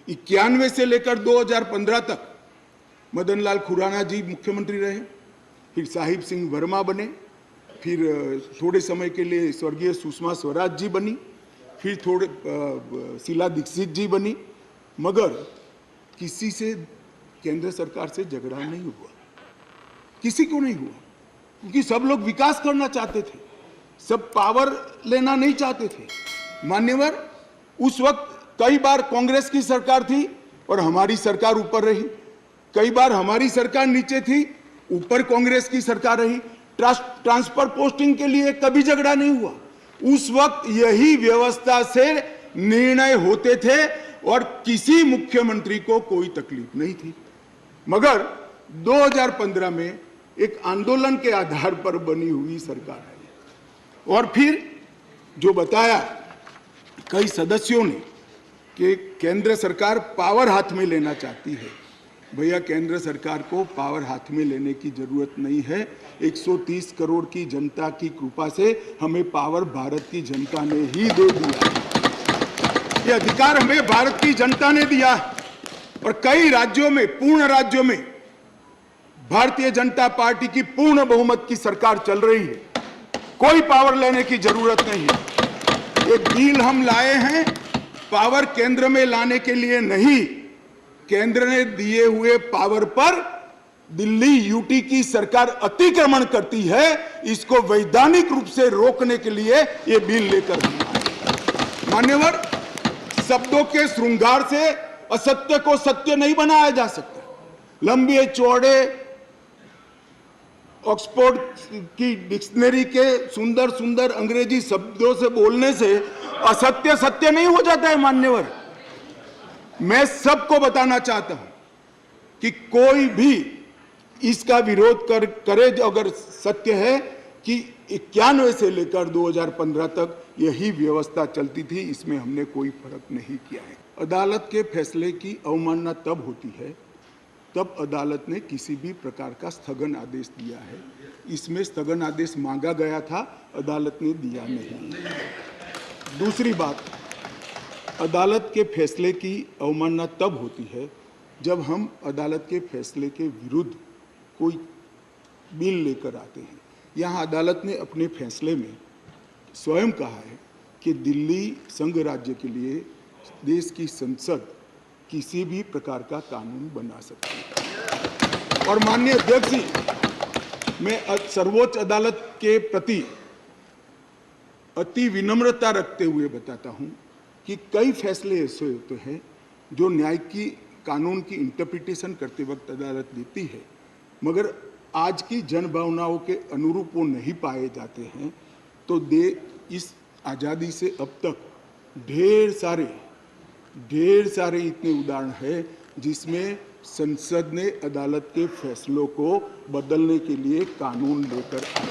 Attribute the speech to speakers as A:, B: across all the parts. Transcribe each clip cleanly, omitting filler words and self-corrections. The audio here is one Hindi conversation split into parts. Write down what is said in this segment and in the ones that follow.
A: 91 से लेकर 2015 तक मदन लाल खुराना जी मुख्यमंत्री रहे, फिर साहिब सिंह वर्मा बने, फिर थोड़े समय के लिए स्वर्गीय सुषमा स्वराज जी बनी, फिर थोड़े शीला दीक्षित जी बनी, मगर किसी से केंद्र सरकार से झगड़ा नहीं हुआ, किसी को नहीं हुआ, क्योंकि सब लोग विकास करना चाहते थे, सब पावर लेना नहीं चाहते थे। मान्यवर, उस वक्त कई बार कांग्रेस की सरकार थी और हमारी सरकार ऊपर रही, कई बार हमारी सरकार नीचे थी, ऊपर कांग्रेस की सरकार रही। ट्रांसफर पोस्टिंग के लिए कभी झगड़ा नहीं हुआ। उस वक्त यही व्यवस्था से निर्णय होते थे और किसी मुख्यमंत्री को कोई तकलीफ नहीं थी। मगर 2015 में एक आंदोलन के आधार पर बनी हुई सरकार है। और फिर जो बताया कई सदस्यों ने कि केंद्र सरकार पावर हाथ में लेना चाहती है, भैया केंद्र सरकार को पावर हाथ में लेने की जरूरत नहीं है। 130 करोड़ की जनता की कृपा से हमें पावर भारत की जनता ने ही दे दिया। ये अधिकार हमें भारत की जनता ने दिया और कई राज्यों में, पूर्ण राज्यों में भारतीय जनता पार्टी की पूर्ण बहुमत की सरकार चल रही है। कोई पावर लेने की जरूरत नहीं है। एक बिल हम लाए हैं पावर केंद्र में लाने के लिए नहीं, केंद्र ने दिए हुए पावर पर दिल्ली यूटी की सरकार अतिक्रमण करती है, इसको वैधानिक रूप से रोकने के लिए यह बिल लेकर हम आए। मान्यवर, शब्दों के श्रृंगार से असत्य को सत्य नहीं बनाया जा सकता। लंबे चौड़े ऑक्सफोर्ड की डिक्शनरी के सुंदर सुंदर अंग्रेजी शब्दों से बोलने से असत्य सत्य नहीं हो जाता है। मान्यवर, मैं सबको बताना चाहता हूं कि कोई भी इसका विरोध करे, अगर सत्य है कि 91 से लेकर 2015 तक यही व्यवस्था चलती थी, इसमें हमने कोई फर्क नहीं किया है। अदालत के फैसले की अवमानना तब होती है तब अदालत ने किसी भी प्रकार का स्थगन आदेश दिया है। इसमें स्थगन आदेश मांगा गया था, अदालत ने दिया नहीं। दूसरी बात, अदालत के फैसले की अवमानना तब होती है जब हम अदालत के फैसले के विरुद्ध कोई बिल लेकर आते हैं। यहाँ अदालत ने अपने फैसले में स्वयं कहा है कि दिल्ली संघ राज्य के लिए देश की संसद किसी भी प्रकार का कानून बना सकती है। और माननीय अध्यक्ष जी, मैं सर्वोच्च अदालत के प्रति अति विनम्रता रखते हुए बताता हूं कि कई फैसले ऐसे होते हैं जो न्याय की कानून की इंटरप्रिटेशन करते वक्त अदालत देती है, मगर आज की जन भावनाओं के अनुरूप वो नहीं पाए जाते हैं। तो इस आज़ादी से अब तक ढेर सारे इतने उदाहरण हैं जिसमें संसद ने अदालत के फैसलों को बदलने के लिए कानून लेकर आए,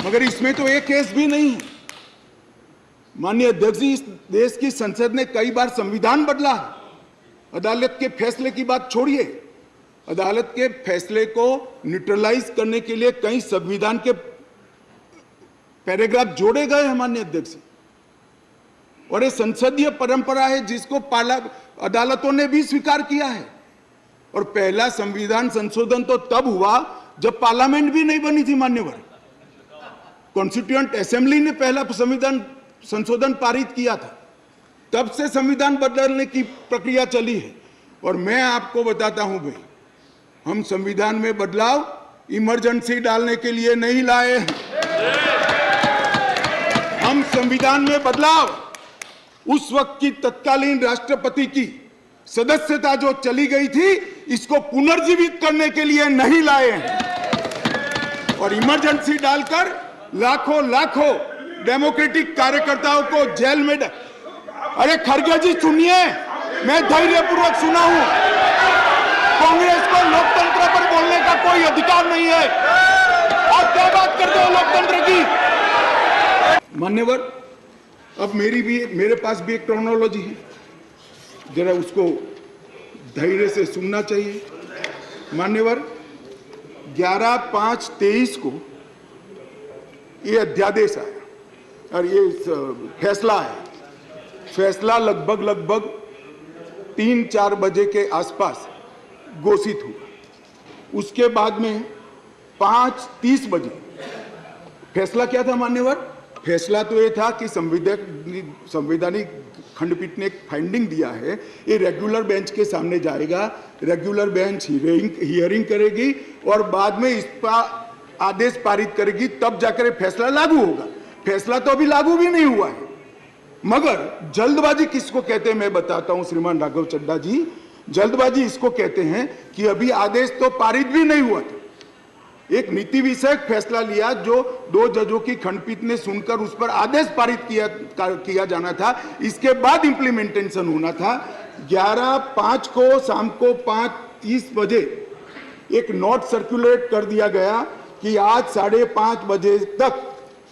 A: मगर इसमें तो एक केस भी नहीं है। माननीय अध्यक्ष जी, इस देश की संसद ने कई बार संविधान बदला है। अदालत के फैसले की बात छोड़िए, अदालत के फैसले को न्यूट्रलाइज करने के लिए कई संविधान के पैराग्राफ जोड़े गए हैं माननीय अध्यक्ष जी। और ये संसदीय परंपरा है जिसको अदालतों ने भी स्वीकार किया है। और पहला संविधान संशोधन तो तब हुआ जब पार्लियामेंट भी नहीं बनी थी। मान्यवर, कॉन्स्टिट्यूएंट असेंबली ने पहला संविधान संशोधन पारित किया था, तब से संविधान बदलने की प्रक्रिया चली है। और मैं आपको बताता हूं भाई, हम संविधान में बदलाव इमरजेंसी डालने के लिए नहीं लाए हैं। हम संविधान में बदलाव उस वक्त की तत्कालीन राष्ट्रपति की सदस्यता जो चली गई थी, इसको पुनर्जीवित करने के लिए नहीं लाए हैं। और इमरजेंसी डालकर लाखों डेमोक्रेटिक कार्यकर्ताओं को जेल में अरे खड़गे जी सुनिए, मैं धैर्यपूर्वक सुना हूं। कांग्रेस को लोकतंत्र पर बोलने का कोई अधिकार नहीं है। और क्या बात करते हो लोकतंत्र की। मान्यवर, अब मेरे पास भी एक क्रोनोलॉजी है, जरा उसको धैर्य से सुनना चाहिए। मान्यवर, 11/5/23 को ये अध्यादेश आया और ये फैसला है। फैसला लगभग 3-4 बजे के आसपास घोषित हुआ। उसके बाद में 5:30 बजे फैसला क्या था मान्यवर? फैसला तो ये था कि संवैधानिक खंडपीठ ने एक फाइंडिंग दिया है, ये रेगुलर बेंच के सामने जाएगा, रेगुलर बेंच हियरिंग करेगी और बाद में इस पर आदेश पारित करेगी, तब जाकर फैसला लागू होगा। फैसला तो अभी लागू भी नहीं हुआ है। मगर जल्दबाजी किसको कहते हैं मैं बताता हूं श्रीमान राघव चड्ढा जी। जल्दबाजी इसको कहते हैं कि अभी आदेश तो पारित भी नहीं हुआ था, एक नीति विषयक फैसला लिया जो 2 जजों की खंडपीठ ने सुनकर उस पर आदेश पारित किया जाना था, इसके बाद इंप्लीमेंटेशन होना था। 11/5 को शाम को 5:30 बजे एक नोट सर्कुलेट कर दिया गया कि आज 5:30 बजे तक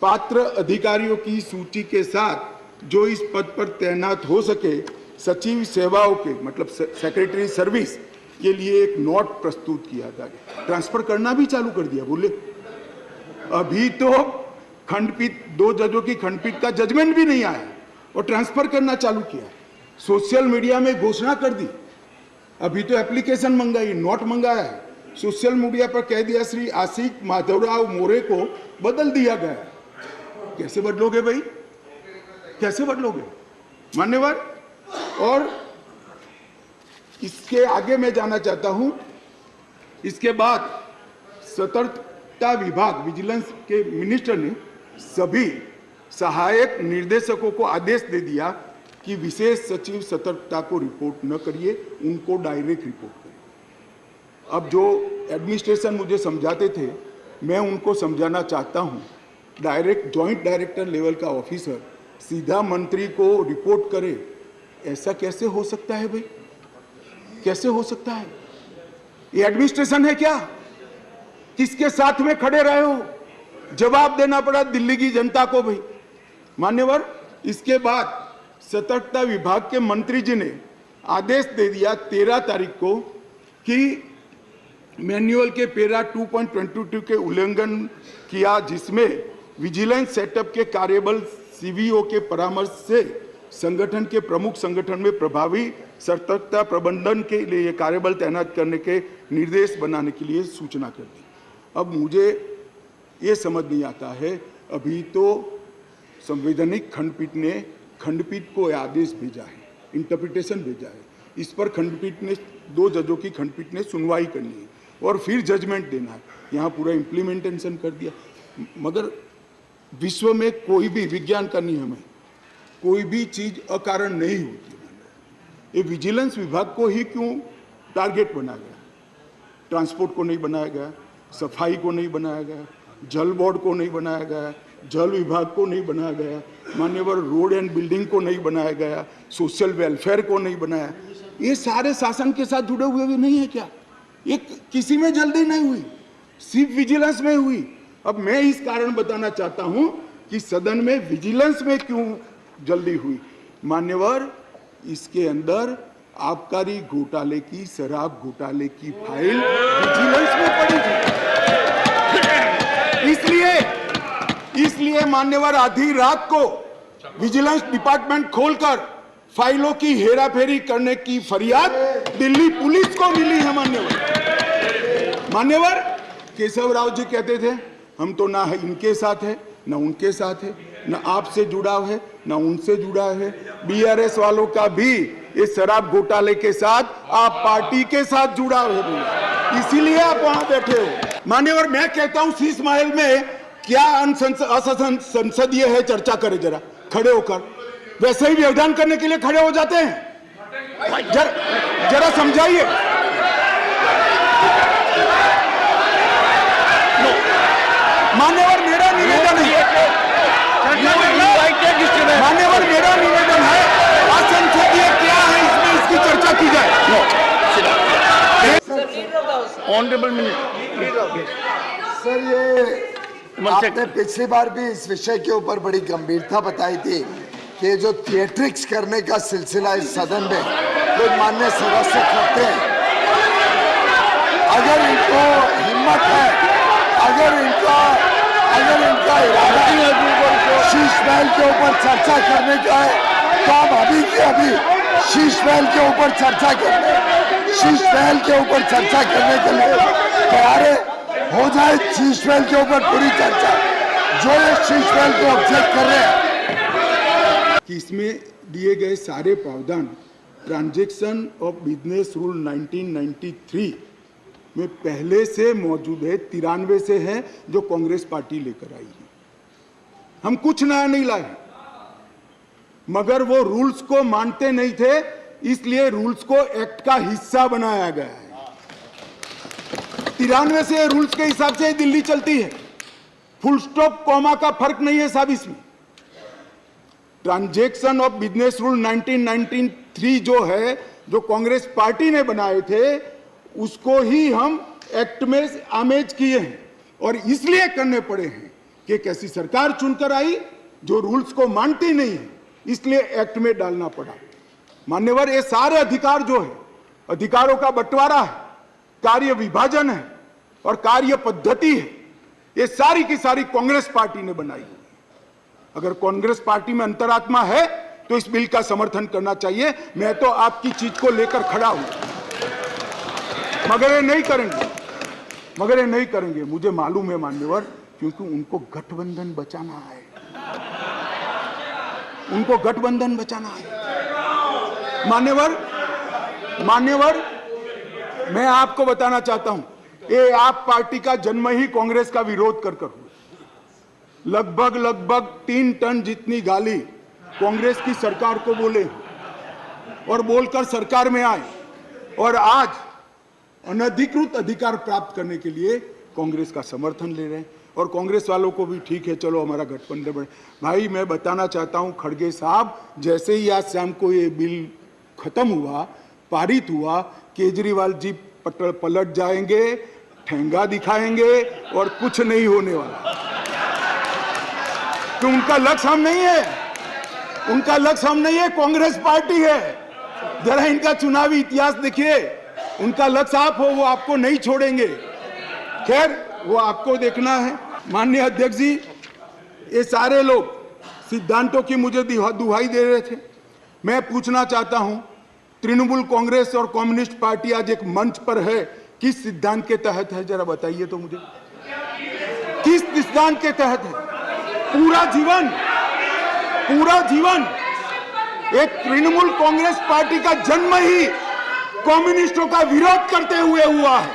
A: पात्र अधिकारियों की सूची के साथ जो इस पद पर तैनात हो सके, सचिव सेवाओं के मतलब सेक्रेटरी सर्विस के लिए एक नोट प्रस्तुत किया जाए। ट्रांसफर करना भी चालू कर दिया। बोले अभी तो खंडपीठ 2 जजों की खंडपीठ का जजमेंट भी नहीं आया और ट्रांसफर करना चालू किया। सोशल मीडिया में घोषणा कर दी, अभी तो एप्लीकेशन मंगाई, नोट मंगाया है, सोशल मीडिया पर कह दिया श्री आशिक माधवराव मोरे को बदल दिया गया। कैसे बदलोगे भाई, कैसे बदलोगे मान्यवर? और इसके आगे मैं जाना चाहता हूं। इसके बाद सतर्कता विभाग विजिलेंस के मिनिस्टर ने सभी सहायक निर्देशकों को आदेश दे दिया कि विशेष सचिव सतर्कता को रिपोर्ट न करिए, उनको डायरेक्ट रिपोर्ट करिए। अब जो एडमिनिस्ट्रेशन मुझे समझाते थे, मैं उनको समझाना चाहता हूं, डायरेक्ट जॉइंट डायरेक्टर लेवल का ऑफिसर सीधा मंत्री को रिपोर्ट करे, ऐसा कैसे हो सकता है भाई? कैसे हो सकता है? ये एडमिनिस्ट्रेशन है क्या? किसके साथ में खड़े रहे हो? जवाब देना पड़ा दिल्ली की जनता को भाई मान्यवर। इसके बाद सतर्कता विभाग के मंत्री जी ने आदेश दे दिया 13 तारीख को कि मैन्युअल के पैरा 2.22 के उल्लंघन किया, जिसमें विजिलेंस सेटअप के कार्यबल सीवीओ के परामर्श से संगठन के प्रमुख संगठन में प्रभावी सतर्कता प्रबंधन के लिए कार्यबल तैनात करने के निर्देश बनाने के लिए सूचना कर दी। अब मुझे ये समझ नहीं आता है, अभी तो संवैधानिक खंडपीठ ने खंडपीठ को आदेश भेजा है, इंटरप्रिटेशन भेजा है, इस पर खंडपीठ ने 2 जजों की खंडपीठ ने सुनवाई करनी है और फिर जजमेंट देना है। यहाँ पूरा इम्प्लीमेंटेशन कर दिया। मगर विश्व में कोई भी विज्ञान का नियम है, कोई भी चीज अकारण नहीं होती। ये विजिलेंस विभाग को ही क्यों टारगेट बनाया गया? ट्रांसपोर्ट को नहीं बनाया गया, सफाई को नहीं बनाया गया, जल बोर्ड को नहीं बनाया गया, जल विभाग को नहीं बनाया गया, मान्यवर रोड एंड बिल्डिंग को नहीं बनाया गया, सोशल वेलफेयर को नहीं बनाया। ये सारे शासन के साथ जुड़े हुए भी नहीं है क्या? ये किसी में जल्दी नहीं हुई, सिर्फ विजिलेंस में हुई। अब मैं इस कारण बताना चाहता हूं कि सदन में विजिलेंस में क्यों जल्दी हुई। मान्यवर, इसके अंदर आबकारी घोटाले की, शराब घोटाले की फाइल विजिलेंस में पड़ी थी। इसलिए मान्यवर आधी रात को विजिलेंस डिपार्टमेंट खोलकर फाइलों की हेराफेरी करने की फरियाद दिल्ली पुलिस को मिली है। मान्यवर केशव राव जी कहते थे हम तो ना इनके साथ है ना उनके साथ है, ना आपसे जुड़ाव है ना उनसे जुड़ा है। बीआरएस वालों का भी इस शराब घोटाले के साथ आप पार्टी के साथ जुड़ाव है, इसीलिए आप वहां बैठे हो। मान्यवर, मैं कहता हूं शीश महल में क्या असंसदीय है, चर्चा करें जरा खड़े होकर। वैसे ही व्यवधान करने के लिए खड़े हो जाते हैं, जरा समझाइए। मान्यवर, मेरा निवेदन है, मान्यवर मेरा निवेदन है, असंसदीय क्या है इसमें इसकी चर्चा की जाए।
B: ऑनरेबल मिनिस्टर
C: सर, ये आपने पिछली बार भी इस विषय के ऊपर बड़ी गंभीरता बताई थी कि जो थिएट्रिक्स करने का सिलसिला इस सदन में लोग माननीय सदस्य करते हैं, अगर इनको हिम्मत है, अगर इनका इरादा शीश महल के ऊपर चर्चा करने का है, तो आप अभी की अभी शीश महल के ऊपर चर्चा करने, शीश महल के ऊपर चर्चा करने के लिए तैयार है। हो जाए शीश महल के ऊपर पूरी चर्चा। जो ये शीश महल को ऑब्जेक्ट कर रहे हैं
A: कि इसमें दिए गए सारे प्रावधान ट्रांजैक्शन ऑफ बिजनेस रूल 1993 में पहले से मौजूद है, 93 से है, जो कांग्रेस पार्टी लेकर आई है। हम कुछ नया नहीं लाए, मगर वो रूल्स को मानते नहीं थे, इसलिए रूल्स को एक्ट का हिस्सा बनाया गया है। 93 से रूल्स के हिसाब से दिल्ली चलती है, फुल स्टॉप कॉमा का फर्क नहीं है साहब इसमें। ट्रांजैक्शन ऑफ बिजनेस रूल 1993 जो है, जो कांग्रेस पार्टी ने बनाए थे, उसको ही हम एक्ट में आमेज किए हैं, और इसलिए करने पड़े हैं कि एक ऐसी सरकार चुनकर आई जो रूल्स को मानती नहीं है, इसलिए एक्ट में डालना पड़ा। मान्यवर, ये सारे अधिकार जो है, अधिकारों का बंटवारा है, कार्य विभाजन है और कार्य पद्धति है, ये सारी की सारी कांग्रेस पार्टी ने बनाई है। अगर कांग्रेस पार्टी में अंतरात्मा है तो इस बिल का समर्थन करना चाहिए। मैं तो आपकी चीज को लेकर खड़ा हूं, मगर ये नहीं करेंगे, मगर ये नहीं करेंगे, मुझे मालूम है मान्यवर, क्योंकि उनको गठबंधन बचाना है, उनको गठबंधन बचाना है। मान्यवर, मैं आपको बताना चाहता हूं, ये आप पार्टी का जन्म ही कांग्रेस का विरोध कर हुआ। लगभग 3 टन जितनी गाली कांग्रेस की सरकार को बोले और बोलकर सरकार में आए, और आज अनधिकृत अधिकार प्राप्त करने के लिए कांग्रेस का समर्थन ले रहे हैं। और कांग्रेस वालों को भी ठीक है, चलो हमारा गठबंधन बढ़े। भाई, मैं बताना चाहता हूं खड़गे साहब, जैसे ही आज शाम को ये बिल खत्म हुआ, पारित हुआ, केजरीवाल जी पलट जाएंगे, ठेंगा दिखाएंगे और कुछ नहीं होने वाला। तो उनका लक्ष्य हम नहीं है, उनका लक्ष्य हम नहीं है, कांग्रेस पार्टी है। जरा इनका चुनावी इतिहास देखिए, उनका लक्ष्य आप हो, वो आपको नहीं छोड़ेंगे। खैर, वो आपको देखना है। माननीय अध्यक्ष जी, ये सारे लोग सिद्धांतों की मुझे दुहाई दे रहे थे। मैं पूछना चाहता हूं, तृणमूल कांग्रेस और कम्युनिस्ट पार्टी आज एक मंच पर है, किस सिद्धांत के तहत है? जरा बताइए तो मुझे, किस सिद्धांत के तहत है? पूरा जीवन एक तृणमूल कांग्रेस पार्टी का जन्म ही कम्युनिस्टों का विरोध करते हुए हुआ है।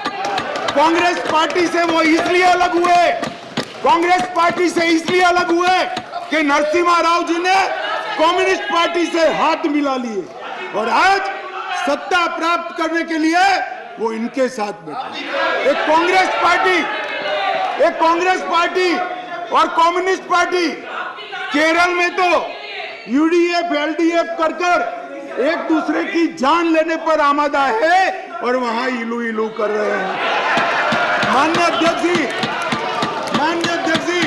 A: कांग्रेस पार्टी से वो इसलिए अलग हुए, कांग्रेस पार्टी से इसलिए अलग हुए कि नरसिम्हा राव जी ने कम्युनिस्ट पार्टी से हाथ मिला लिए, और आज सत्ता प्राप्त करने के लिए वो इनके साथ बैठे। एक कांग्रेस पार्टी और कम्युनिस्ट पार्टी केरल में तो यूडीएफ एलडीएफ कर एक दूसरे की जान लेने पर आमादा है, और वहां इलू इलू कर रहे हैं। माननीय अध्यक्ष जी,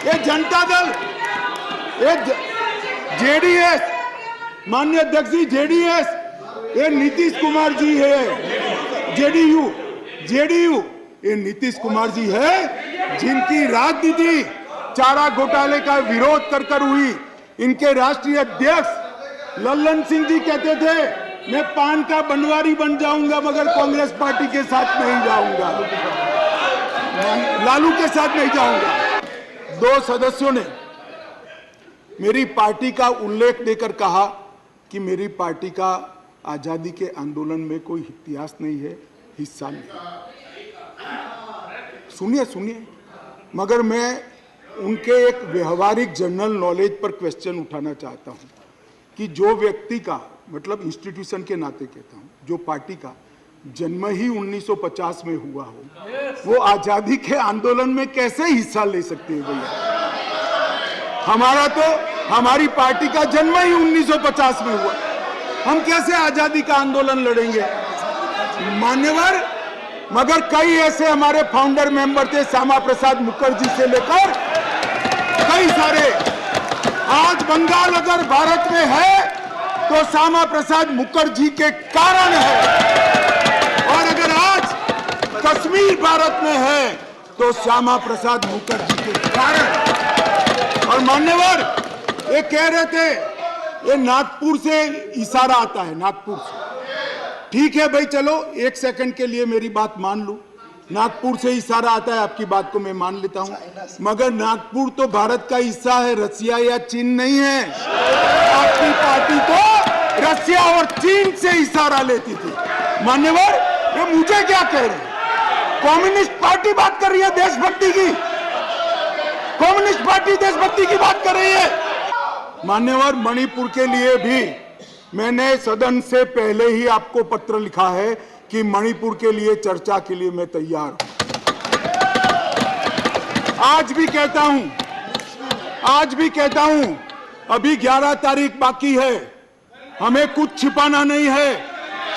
A: ये जनता दल, ये जेडीएस, माननीय अध्यक्ष जी, जेडीएस, ये नीतीश कुमार जी है। जेडीयू ये नीतीश कुमार जी है, जिनकी राजनीति चारा घोटाले का विरोध कर हुई। इनके राष्ट्रीय अध्यक्ष लल्लन सिंह जी कहते थे, मैं पान का बनवारी बन जाऊंगा मगर कांग्रेस पार्टी के साथ नहीं जाऊंगा, लालू के साथ नहीं जाऊंगा। 2 सदस्यों ने मेरी पार्टी का उल्लेख देकर कहा कि मेरी पार्टी का आजादी के आंदोलन में कोई इतिहास नहीं है, हिस्सा नहीं। सुनिए, मगर मैं उनके एक व्यवहारिक जनरल नॉलेज पर क्वेश्चन उठाना चाहता हूं कि जो व्यक्ति का, मतलब इंस्टीट्यूशन के नाते कहता हूं, जो पार्टी का जन्म ही 1950 में हुआ हो, वो आजादी के आंदोलन में कैसे हिस्सा ले सकते हैं भैया? हमारी पार्टी का जन्म ही 1950 में हुआ, हम कैसे आजादी का आंदोलन लड़ेंगे? मान्यवर, मगर कई ऐसे हमारे फाउंडर मेंबर थे, श्यामा प्रसाद मुखर्जी से लेकर कई सारे। आज बंगाल अगर भारत में है तो श्यामा प्रसाद मुखर्जी के कारण है, और अगर आज कश्मीर भारत में है तो श्यामा प्रसाद मुखर्जी के कारण। और मान्यवर, ये कह रहे थे ये नागपुर से इशारा आता है, नागपुर से। ठीक है भाई, चलो 1 सेकंड के लिए मेरी बात मान लो, नागपुर से इशारा आता है, आपकी बात को मैं मान लेता हूं, मगर नागपुर तो भारत का हिस्सा है, रसिया या चीन नहीं है। आपकी पार्टी तो रसिया और चीन से इशारा लेती थी। मान्यवर, ये मुझे क्या कह रहे हैं? कम्युनिस्ट पार्टी बात कर रही है देशभक्ति की, कम्युनिस्ट पार्टी देशभक्ति की बात कर रही है। मान्यवर, मणिपुर के लिए भी मैंने सदन से पहले ही आपको पत्र लिखा है कि मणिपुर के लिए चर्चा के लिए मैं तैयार हूं। आज भी कहता हूं, अभी 11 तारीख बाकी है, हमें कुछ छिपाना नहीं है।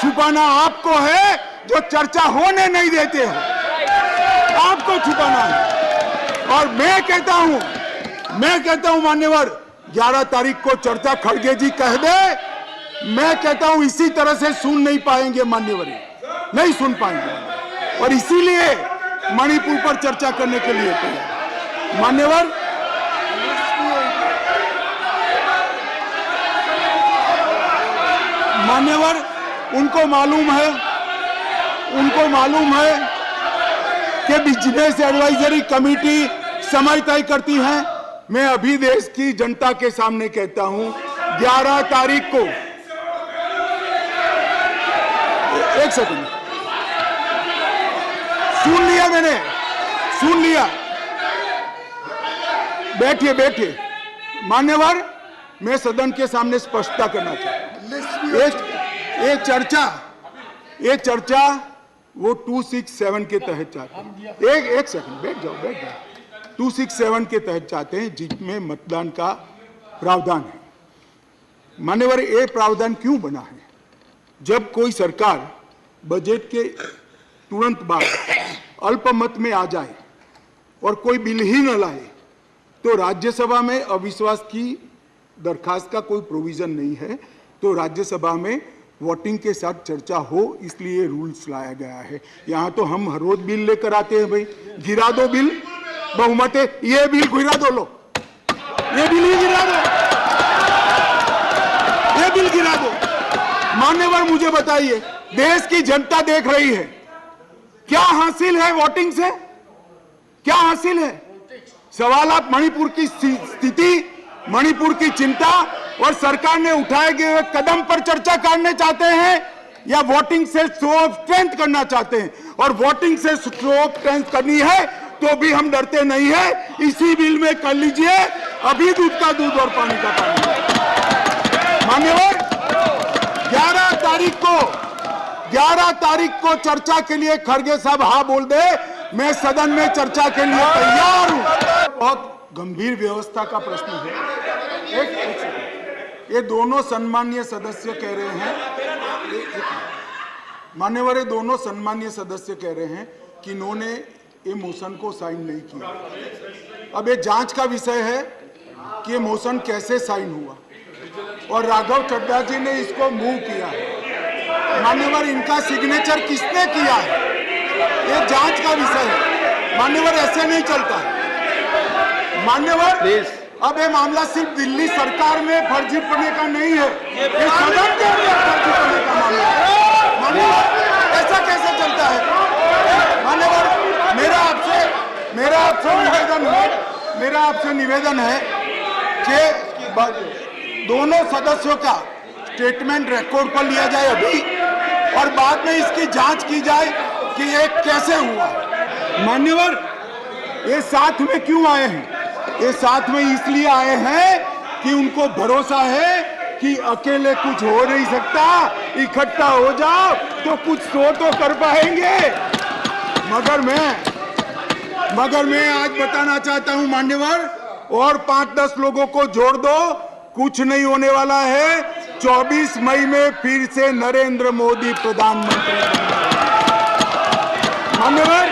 A: छुपाना आपको है जो चर्चा होने नहीं देते हो, आपको छुपाना है। और मैं कहता हूं मान्यवर, 11 तारीख को चर्चा खड़गे जी कह दे, मैं कहता हूं इसी तरह से सुन नहीं पाएंगे मान्यवर, नहीं सुन पाएंगे, और इसीलिए मणिपुर पर चर्चा करने के लिए तैयार। मान्यवर, उनको मालूम है कि बिजनेस एडवाइजरी कमेटी समय तय करती है। मैं अभी देश की जनता के सामने कहता हूं, 11 तारीख को, 1 सेकंड, सुन लिया, बैठिए। मान्यवर, मैं सदन के सामने स्पष्टता करना चाहता हूं। ये चर्चा वो 267 के तहत चाहते हैं। एक सेकंड, बैठ जाओ। 267 के तहत चाहते हैं, जिसमें मतदान का प्रावधान है। मान्यवर, ये प्रावधान क्यों बना है? जब कोई सरकार बजट के तुरंत बाद अल्पमत में आ जाए और कोई बिल ही न लाए, तो राज्यसभा में अविश्वास की दरखास्त का कोई प्रोविजन नहीं है, तो राज्यसभा में वोटिंग के साथ चर्चा हो, इसलिए रूल्स लाया गया है। यहाँ तो हम हर रोज बिल लेकर आते हैं, भाई गिरा दो बिल, बहुमत है, ये बिल गिरा दो, लो ये बिल ही गिरा दो, ये बिल गिरा दो। मान्यवर, मुझे बताइए, देश की जनता देख रही है, क्या हासिल है वोटिंग से? क्या हासिल है? सवाल आप मणिपुर की स्थिति, मणिपुर की चिंता और सरकार ने उठाए गए कदम पर चर्चा करने चाहते हैं, या वोटिंग से शो ऑफ स्ट्रेंथ करना चाहते हैं? और वोटिंग से शो ऑफ स्ट्रेंथ करनी है तो भी हम डरते नहीं है, इसी बिल में कर लीजिए, अभी दूध का दूध और पानी का पानी। मान्यवर, 11 तारीख को चर्चा के लिए खड़गे साहब हाँ बोल दे, मैं सदन में चर्चा के लिए तैयार हूं। बहुत गंभीर व्यवस्था का प्रश्न है। ये दोनों सम्मानीय सदस्य कह रहे हैं, मान्यवर, ये दोनों सम्मानीय सदस्य कह रहे हैं कि इन्होंने ये मोशन को साइन नहीं किया। अब ये जांच का विषय है कि ये मोशन कैसे साइन हुआ, और राघव चड्ढा जी ने इसको मूव किया है। मान्यवर, इनका सिग्नेचर किसने किया है, ये जांच का विषय है। मान्यवर, ऐसे नहीं चलता है। मान्यवर, अब ये मामला सिर्फ दिल्ली सरकार में फर्जी पड़ने का नहीं है, ये सदन के अंदर फर्जी पड़ने का मामला है। मान्यवर, ऐसा कैसे चलता है? मान्यवर, मेरा आपसे निवेदन है कि दोनों सदस्यों का स्टेटमेंट रिकॉर्ड पर लिया जाए अभी, और बाद में इसकी जांच की जाए कि ये कैसे हुआ। मान्यवर, ये साथ में क्यों आए हैं? ये साथ में इसलिए आए हैं कि उनको भरोसा है कि अकेले कुछ हो नहीं सकता, इकट्ठा हो जाओ तो कुछ तो कर पाएंगे। मगर मैं आज बताना चाहता हूं मान्यवर, और 5-10 लोगों को जोड़ दो, कुछ नहीं होने वाला है। 24 मई में फिर से नरेंद्र मोदी प्रधानमंत्री। मान्यवर,